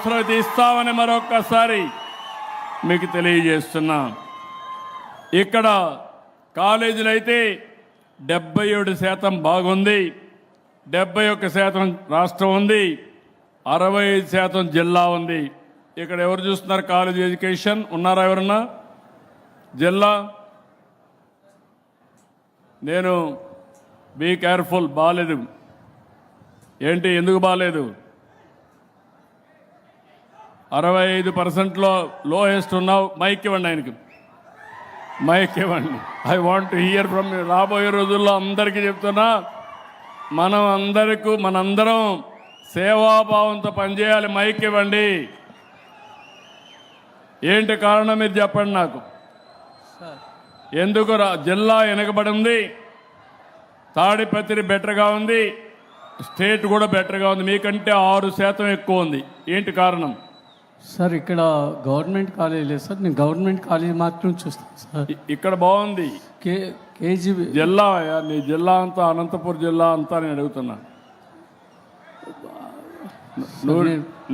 అవసరమైతే ఇస్తామని మరొక్కసారి మీకు తెలియజేస్తున్నా. ఇక్కడ కాలేజీలు అయితే 77% బాగుంది, 71% రాష్ట్రం ఉంది, 65% జిల్లా ఉంది. ఇక్కడ ఎవరు చూస్తున్నారు కాలేజ్ ఎడ్యుకేషన్? ఉన్నారా ఎవరన్నా? జిల్లా నేను బీ కేర్ఫుల్, బాగాలేదు. ఏంటి, ఎందుకు బాగాలేదు? 65%లో లోయెస్ట్ ఉన్నావు. మైక్ ఇవ్వండి, ఆయనకి మైక్ ఇవ్వండి. I want to hear from you. రాబోయే రోజుల్లో అందరికీ చెప్తున్నా, మనందరం సేవాభావంతో పనిచేయాలి. మైక్ ఇవ్వండి. ఏంటి కారణం మీరు చెప్పండి నాకు. ఎందుకు జిల్లా వెనకబడి ఉంది, తాడిపత్రి బెటర్గా ఉంది, స్టేట్ కూడా బెటర్గా ఉంది, మీకంటే 6% ఎక్కువ ఉంది. ఏంటి కారణం? సార్ ఇక్కడ గవర్నమెంట్ కాలేజ్ లేదు సార్, నేను గవర్నమెంట్ కాలేజ్ మాత్రం చూస్తాను సార్. ఇక్కడ బాగుంది. కేజీబీ జిల్లా, నీ జిల్లా అంతా అనంతపురం జిల్లా అంతా నేను అడుగుతున్నా.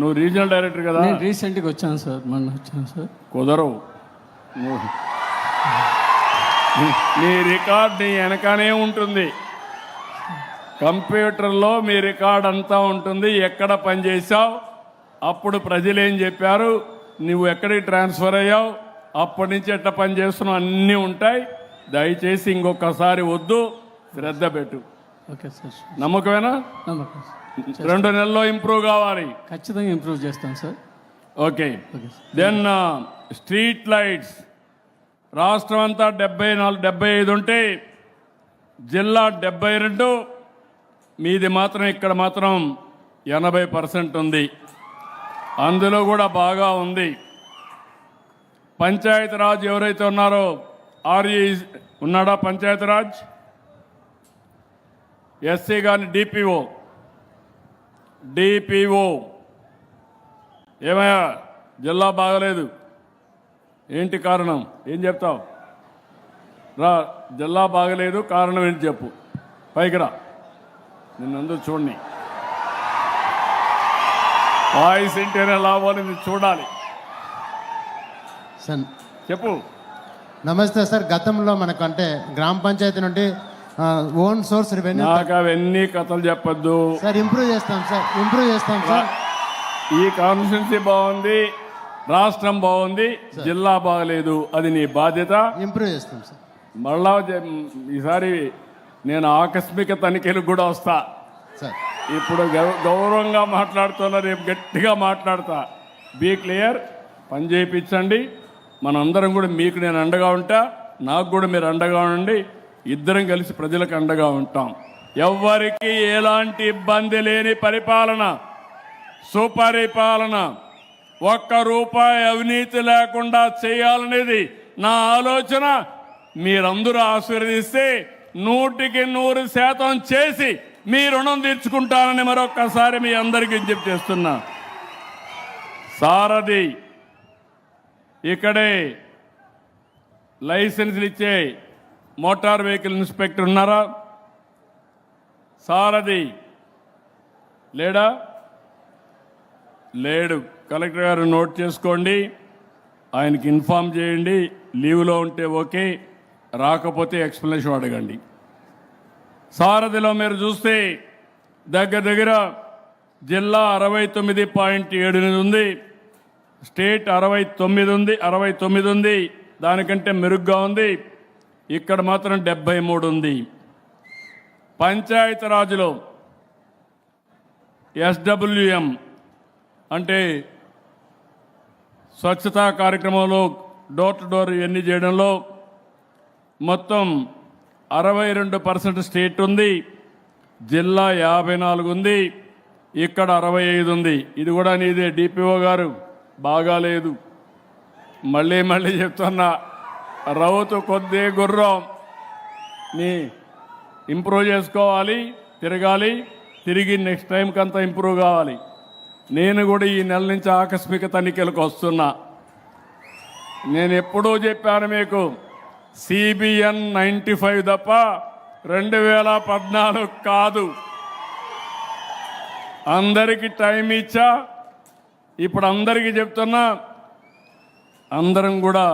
నువ్వు రీజనల్ డైరెక్టర్ కదా? నేను రీసెంట్గా వచ్చాను సార్, మొన్న వచ్చాను సార్. కుదరవు. నీ రికార్డ్ నీ వెనకనే ఉంటుంది, కంప్యూటర్లో మీ రికార్డ్ అంతా ఉంటుంది. ఎక్కడ పనిచేసావు, అప్పుడు ప్రజలు ఏం చెప్పారు, నువ్వు ఎక్కడికి ట్రాన్స్ఫర్ అయ్యావు, అప్పటి నుంచి ఎట్లా పనిచేస్తున్నావు, అన్నీ ఉంటాయి. దయచేసి ఇంకొకసారి వద్దు, శ్రద్ధ పెట్టు. Okay sir. నమ్మకమేనా? నమ్మకం. 2 నెలల్లో ఇంప్రూవ్ కావాలి. ఖచ్చితంగా ఇంప్రూవ్ చేస్తాను sir. Okay. Then street lights రాష్ట్రం అంతా 74-75 ఉంటే జిల్లా 72, మీది మాత్రం ఇక్కడ మాత్రం 80% ఉంది. అందులో కూడా బాగా ఉంది. పంచాయతీరాజ్ ఎవరైతే ఉన్నారో, ఆర్ఈ ఉన్నాడా పంచాయతీరాజ్? ఎస్సీ కానీ డిపిఓ ఏమయ్యా జిల్లా బాగలేదు, ఏంటి కారణం? ఏం చెప్తావు? రా, జిల్లా బాగలేదు, కారణం ఏంటి చెప్పు. పైకి రా, నిన్నందరూ చూడండి. వాయిస్ ఇంటేనే లాభాలు చూడాలి. సార్ చెప్పు. నమస్తే సార్. గతంలో మనకు అంటే గ్రామ పంచాయతీ నుండి ఓన్ సోర్స్ రెవెన్యూ. నాకు అవన్నీ కథలు చెప్పొద్దు సార్. ఇంప్రూవ్ చేస్తాం సార్. ఈ కాన్స్టిట్యున్సీ బాగుంది, రాష్ట్రం బాగుంది, జిల్లా బాగలేదు, అది నీ బాధ్యత. ఇంప్రూవ్ చేస్తాం సార్. మళ్ళా ఈసారి నేను ఆకస్మిక తనిఖీలకు కూడా వస్తా సార్. ఇప్పుడు గౌరవంగా మాట్లాడుతున్నా, రేపు గట్టిగా మాట్లాడతా. Be clear. పని చేయించండి. మనందరం కూడా మీకు నేను అండగా ఉంటా, నాకు కూడా మీరు అండగా ఉండండి. ఇద్దరం కలిసి ప్రజలకు అండగా ఉంటాం. ఎవ్వరికి ఎలాంటి ఇబ్బంది లేని పరిపాలన, సుపరిపాలన, ఒక్క రూపాయి అవినీతి లేకుండా చేయాలనేది నా ఆలోచన. మీరందరూ ఆశీర్వదిస్తే 100% చేసి మీ రుణం తీర్చుకుంటానని మరొక్కసారి మీ అందరికీ విజ్ఞప్తి చేస్తున్నా. సారథి ఇక్కడే లైసెన్సులు ఇచ్చే మోటార్ వెహికల్ ఇన్స్పెక్టర్ ఉన్నారా? సారథి లేడా? లేడు. కలెక్టర్ గారు నోట్ చేసుకోండి, ఆయనకి ఇన్ఫామ్ చేయండి. లీవ్లో ఉంటే ఓకే, రాకపోతే ఎక్స్ప్లెనేషన్ అడగండి. సారథిలో మీరు చూస్తే దగ్గర జిల్లా 69.7 ఉంది, స్టేట్ 69 ఉంది, దానికంటే మెరుగ్గా ఉంది. ఇక్కడ మాత్రం 73 ఉంది. పంచాయతీరాజ్లో SWM అంటే స్వచ్ఛతా కార్యక్రమంలో డోర్ టు డోర్ ఇవన్నీ చేయడంలో మొత్తం 62% స్టేట్ ఉంది, జిల్లా 54 ఉంది, ఇక్కడ 65 ఉంది. ఇది కూడా నీదే డిపిఓ గారు, బాగాలేదు. మళ్ళీ చెప్తున్నా, రౌతు కొద్ది గుర్రం, నీ ఇంప్రూవ్ చేసుకోవాలి, తిరిగి నెక్స్ట్ టైంకి అంతా ఇంప్రూవ్ కావాలి. నేను కూడా ఈ నెల నుంచి ఆకస్మిక తనిఖీలకు వస్తున్నా. నేను ఎప్పుడూ చెప్పాను మీకు, CBN 95 తప్ప 2014 కాదు. అందరికీ టైం ఇచ్చా, ఇప్పుడు అందరికీ చెప్తున్నా, అందరం కూడా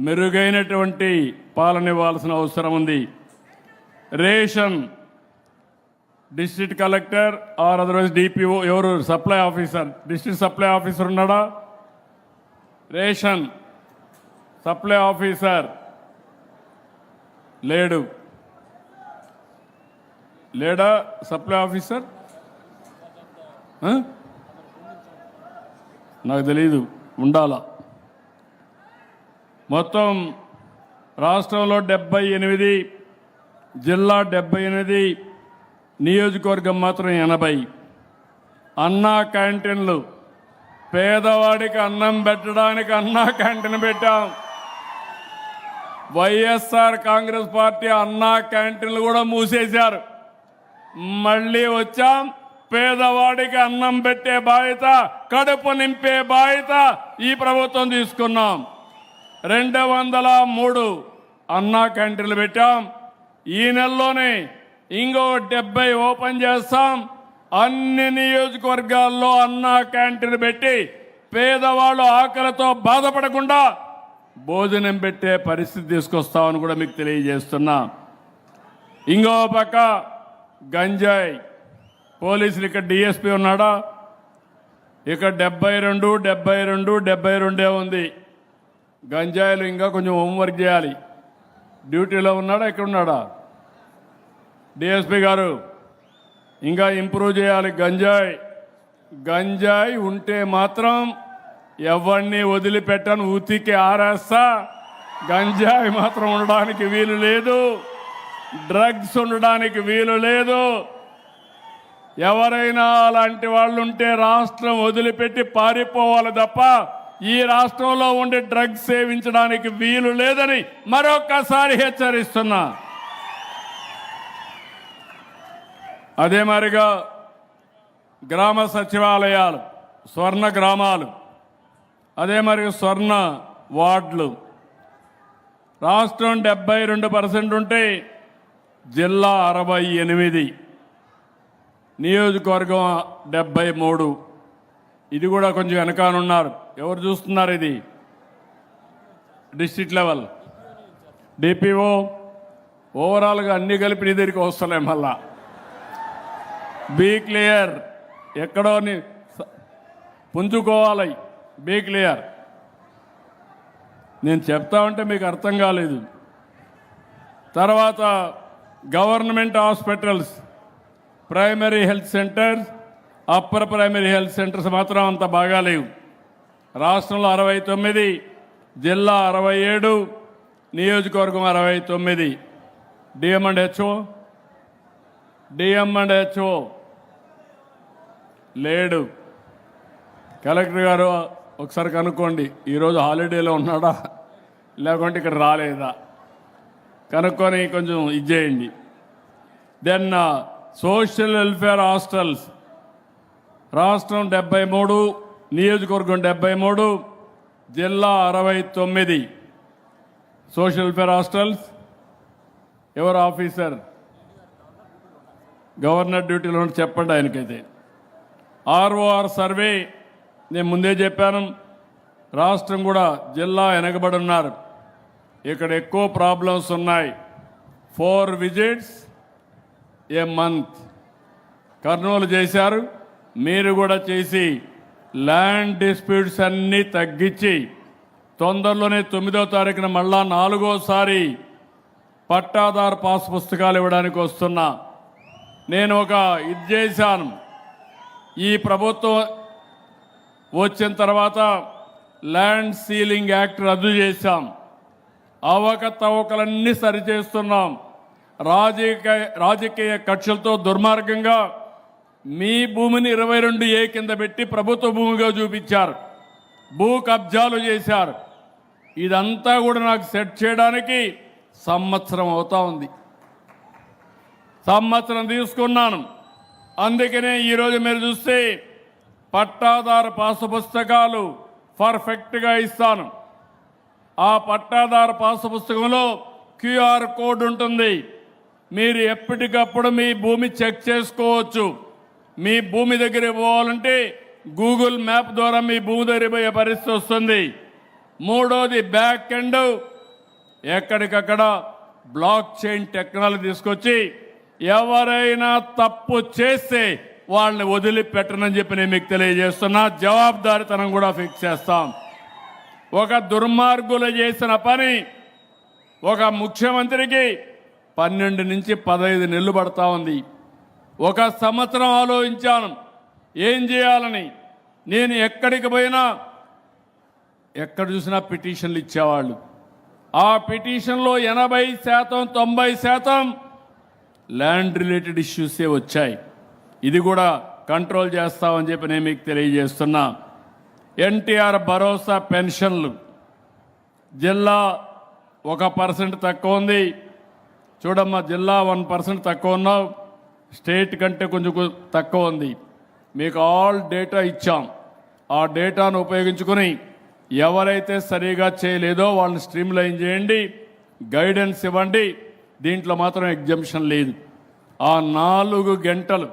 మెరుగైనటువంటి పాలన ఇవ్వాల్సిన అవసరం ఉంది. Ration district collector or otherwise DPO, ఎవరు supply officer, district supply officer ఉన్నాడా? రేషన్ సప్లై ఆఫీసర్ లేడా? సప్లై ఆఫీసర్ నాకు తెలీదు, ఉండాలా. మొత్తం రాష్ట్రంలో 78, జిల్లా 78, నియోజకవర్గం మాత్రం 80. అన్నా క్యాంటీన్లు, పేదవాడికి అన్నం పెట్టడానికి అన్నా క్యాంటీన్ పెట్టాం. వైఎస్ఆర్ కాంగ్రెస్ పార్టీ అన్నా క్యాంటీన్లు కూడా మూసేశారు. మళ్ళీ వచ్చాం, పేదవాడికి అన్నం పెట్టే బాధ్యత, కడుపు నింపే బాధ్యత ఈ ప్రభుత్వం తీసుకున్నాం. 203 అన్నా క్యాంటీన్లు పెట్టాం. ఈ నెలలోనే ఇంకో 70 ఓపెన్ చేస్తాం. అన్ని నియోజకవర్గాల్లో అన్నా క్యాంటీన్ పెట్టి పేదవాళ్ళు ఆకలితో బాధపడకుండా భోజనం పెట్టే పరిస్థితి తీసుకొస్తామని కూడా మీకు తెలియజేస్తున్నా. ఇంకో పక్క గంజాయి, పోలీసులు ఇక్కడ డిఎస్పీ ఉన్నాడా? ఇక్కడ 72 ఉంది. గంజాయిలు ఇంకా కొంచెం హోంవర్క్ చేయాలి. డ్యూటీలో ఉన్నాడా? ఇక్కడ ఉన్నాడా డిఎస్పీ గారు? ఇంకా ఇంప్రూవ్ చేయాలి. గంజాయి ఉంటే మాత్రం ఎవరిని వదిలిపెట్టను, ఉతికి ఆరేస్తా. గంజాయి మాత్రం ఉండడానికి వీలు లేదు, డ్రగ్స్ ఉండడానికి వీలు లేదు. ఎవరైనా అలాంటి వాళ్ళు ఉంటే రాష్ట్రం వదిలిపెట్టి పారిపోవాలి తప్ప ఈ రాష్ట్రంలో ఉండి డ్రగ్స్ సేవించడానికి వీలు లేదని మరొక్కసారి హెచ్చరిస్తున్నా. అదే మరిగా గ్రామ సచివాలయాలు, స్వర్ణ గ్రామాలు, అదే మరి స్వర్ణ వార్డులు, రాష్ట్రం 72% ఉంటే జిల్లా 68, నియోజకవర్గం 73. ఇది కూడా కొంచెం వెనకానున్నారు. ఎవరు చూస్తున్నారు? ఇది డిస్ట్రిక్ట్ లెవెల్ డిపిఓ. ఓవరాల్గా అన్ని కలిపి నీ దగ్గరికి వస్తలే. మళ్ళా బీ క్లియర్, ఎక్కడో పుంజుకోవాలి. Be clear. నేను చెప్తా ఉంటే మీకు అర్థం కాలేదు. తర్వాత government hospitals, primary health centres, upper primary health centres మాత్రం అంత బాగాలేవు. రాష్ట్రంలో 69, జిల్లా 67, నియోజకవర్గం 69. డిఎం అండ్ హెచ్ఓ లేడు. కలెక్టర్ గారు ఒకసారి కనుక్కోండి, ఈరోజు హాలిడేలో ఉన్నాడా లేకుంటే ఇక్కడ రాలేదా కనుక్కొని కొంచెం ఇచ్చేయండి. దెన్ సోషల్ వెల్ఫేర్ హాస్టల్స్, రాష్ట్రం 73, నియోజకవర్గం 73, జిల్లా 69. సోషల్ వెల్ఫేర్ హాస్టల్స్ ఎవరు ఆఫీసర్? గవర్నర్ డ్యూటీలో చెప్పండి ఆయనకైతే. ఆర్ఓఆర్ సర్వే నేను ముందే చెప్పాను, రాష్ట్రం కూడా జిల్లా వెనకబడి ఉన్నారు. ఇక్కడ ఎక్కువ ప్రాబ్లమ్స్ ఉన్నాయి. 4 విజిట్స్ ఏ మంత్ కర్నూలు చేశారు, మీరు కూడా చేసి ల్యాండ్ డిస్ప్యూట్స్ అన్నీ తగ్గించి తొందరలోనే 9వ తారీఖున మళ్ళా 4వసారి పట్టాదారు పాస్ పుస్తకాలు ఇవ్వడానికి వస్తున్నా. నేను ఒక ఇది చేశాను. ఈ ప్రభుత్వం వచ్చిన తర్వాత ల్యాండ్ సీలింగ్ యాక్ట్ రద్దు చేశాం. అవకతవకలన్నీ సరిచేస్తున్నాం. రాజకీయ కక్షలతో దుర్మార్గంగా మీ భూమిని 22A కింద పెట్టి ప్రభుత్వ భూమిగా చూపించారు, భూ కబ్జాలు చేశారు. ఇదంతా కూడా నాకు సెట్ చేయడానికి సంవత్సరం అవుతా ఉంది. సంవత్సరం తీసుకున్నాను. అందుకనే ఈరోజు మీరు చూస్తే పట్టాదారు పాసు పుస్తకాలు పర్ఫెక్ట్గా ఇస్తాను. ఆ పట్టాదారు పాసు పుస్తకంలో QR కోడ్ ఉంటుంది. మీరు ఎప్పటికప్పుడు మీ భూమి చెక్ చేసుకోవచ్చు. మీ భూమి దగ్గర పోవాలంటే గూగుల్ మ్యాప్ ద్వారా మీ భూమి దగ్గర పరిస్థితి వస్తుంది. మూడోది బ్యాక్ ఎండ్ ఎక్కడికక్కడ బ్లాక్ చైన్ టెక్నాలజీ తీసుకొచ్చి ఎవరైనా తప్పు చేస్తే వాళ్ళని వదిలిపెట్టనని చెప్పి నేను మీకు తెలియజేస్తున్నా. జవాబుదారీతనం కూడా ఫిక్స్ చేస్తాం. ఒక దుర్మార్గులు చేసిన పని ఒక ముఖ్యమంత్రికి 12 నుంచి 15 నెలలు పడతా ఉంది. ఒక సంవత్సరం ఆలోచించాను ఏం చేయాలని. నేను ఎక్కడికి పోయినా ఎక్కడ చూసినా పిటిషన్లు ఇచ్చేవాళ్ళు. ఆ పిటిషన్లో 80% 90% ల్యాండ్ రిలేటెడ్ ఇష్యూసే వచ్చాయి. ఇది కూడా కంట్రోల్ చేస్తామని చెప్పి నేను మీకు తెలియజేస్తున్నా. ఎన్టీఆర్ భరోసా పెన్షన్లు జిల్లా 1% తక్కువ ఉంది. చూడమ్మా, జిల్లా 1% తక్కువ ఉన్నావు, స్టేట్ కంటే కొంచెం తక్కువ ఉంది. మీకు ఆల్ డేటా ఇచ్చాం. ఆ డేటాను ఉపయోగించుకొని ఎవరైతే సరిగా చేయలేదో వాళ్ళని స్ట్రీమ్ లైన్ చేయండి, గైడెన్స్ ఇవ్వండి. దీంట్లో మాత్రం ఎగ్జంప్షన్ లేదు. ఆ 4 గంటలు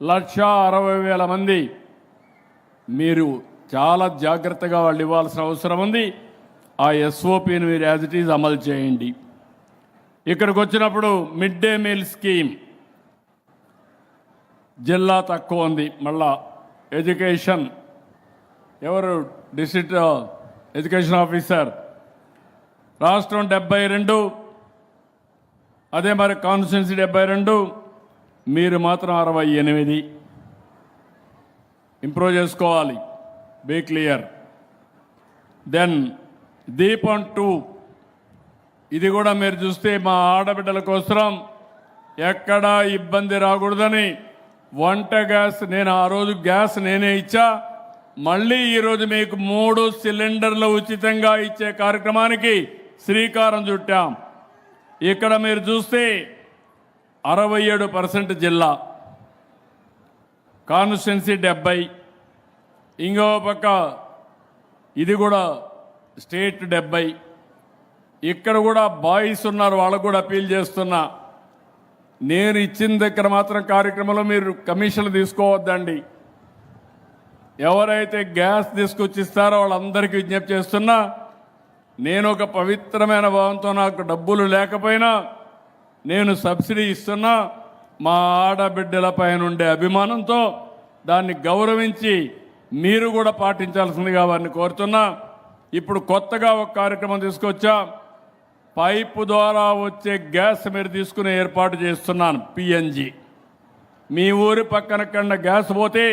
1,60,000 మంది మీరు చాలా జాగ్రత్తగా వాళ్ళు ఇవ్వాల్సిన అవసరం ఉంది. ఆ ఎస్ఓపిని మీరు యాజ్ ఇట్ ఈజ్ అమలు చేయండి. ఇక్కడికి వచ్చినప్పుడు మిడ్ డే మీల్ స్కీమ్ జిల్లా తక్కువ ఉంది. మళ్ళా ఎడ్యుకేషన్ ఎవరు డిస్ట్రిక్ట్ ఎడ్యుకేషన్ ఆఫీసర్ రాష్ట్రం 72, అదే మరి కాన్స్టిట్యున్సీ 72, మీరు మాత్రం 68. ఇంప్రూవ్ చేసుకోవాలి. Be clear. దెన్ దీపం 2 ఇది కూడా మీరు చూస్తే మా ఆడబిడ్డల కోసం ఎక్కడా ఇబ్బంది రాకూడదని వంట గ్యాస్ నేను ఆ రోజు గ్యాస్ నేనే ఇచ్చా. మళ్ళీ ఈరోజు మీకు 3 సిలిండర్లు ఉచితంగా ఇచ్చే కార్యక్రమానికి శ్రీకారం చుట్టాం. ఇక్కడ మీరు చూస్తే 67% జిల్లా, కాన్స్టిట్యున్సీ 70, ఇంకో పక్క ఇది కూడా స్టేట్ 70. ఇక్కడ కూడా బాయ్స్ ఉన్నారు, వాళ్ళకు కూడా అపీల్ చేస్తున్నా. నేను ఇచ్చిన దగ్గర మాత్రం కార్యక్రమంలో మీరు కమిషన్లు తీసుకోవద్దండి. ఎవరైతే గ్యాస్ తీసుకొచ్చి ఇస్తారో వాళ్ళందరికీ విజ్ఞప్తి చేస్తున్నా. నేను ఒక పవిత్రమైన భావంతో నాకు డబ్బులు లేకపోయినా నేను సబ్సిడీ ఇస్తున్నా. మా ఆడబిడ్డల పైన ఉండే అభిమానంతో దాన్ని గౌరవించి మీరు కూడా పాటించాల్సిందిగా వారిని కోరుతున్నా. ఇప్పుడు కొత్తగా ఒక కార్యక్రమం తీసుకొచ్చా. పైపు ద్వారా వచ్చే గ్యాస్ మీరు తీసుకునే ఏర్పాటు చేస్తున్నాను. పిఎన్జి మీ ఊరి పక్కన కన్నా గ్యాస్ పోతే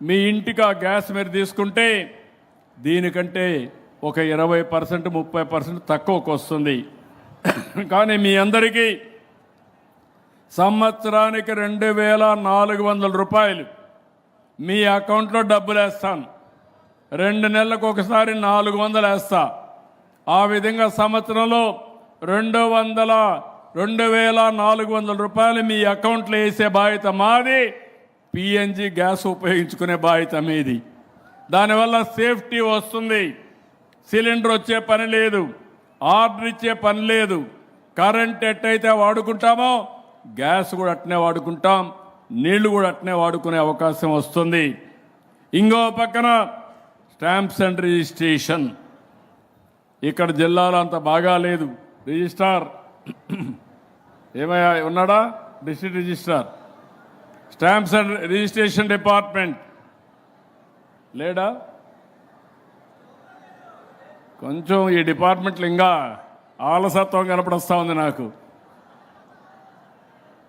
మీ ఇంటికి ఆ గ్యాస్ మీరు తీసుకుంటే దీనికంటే ఒక 20% 30% తక్కువకు వస్తుంది. కానీ మీ అందరికీ సంవత్సరానికి 2,400 రూపాయలు మీ అకౌంట్లో డబ్బులు వేస్తాను. 2 నెలలకు ఒకసారి 400 వేస్తా. ఆ విధంగా సంవత్సరంలో 2,400 రూపాయలు మీ అకౌంట్లో వేసే బాధ్యత మాది. పిఎన్జి గ్యాస్ ఉపయోగించుకునే బాధ్యత మీది. దానివల్ల సేఫ్టీ వస్తుంది. సిలిండర్ వచ్చే పని లేదు, ఆర్డర్ ఇచ్చే పని లేదు. కరెంట్ ఎట్టయితే వాడుకుంటామో గ్యాస్ కూడా అట్నే వాడుకుంటాం, నీళ్లు కూడా అట్నే వాడుకునే అవకాశం వస్తుంది. ఇంకో పక్కన స్టాంప్స్ అండ్ రిజిస్ట్రేషన్ ఇక్కడ జిల్లాలో అంత బాగా లేదు. రిజిస్ట్రార్ ఏమయ్యా ఉన్నాడా? District registrar, stamps and registration department లేడా? కొంచెం ఈ డిపార్ట్మెంట్లో ఇంకా ఆలసత్వం కనపడొస్తా ఉంది నాకు.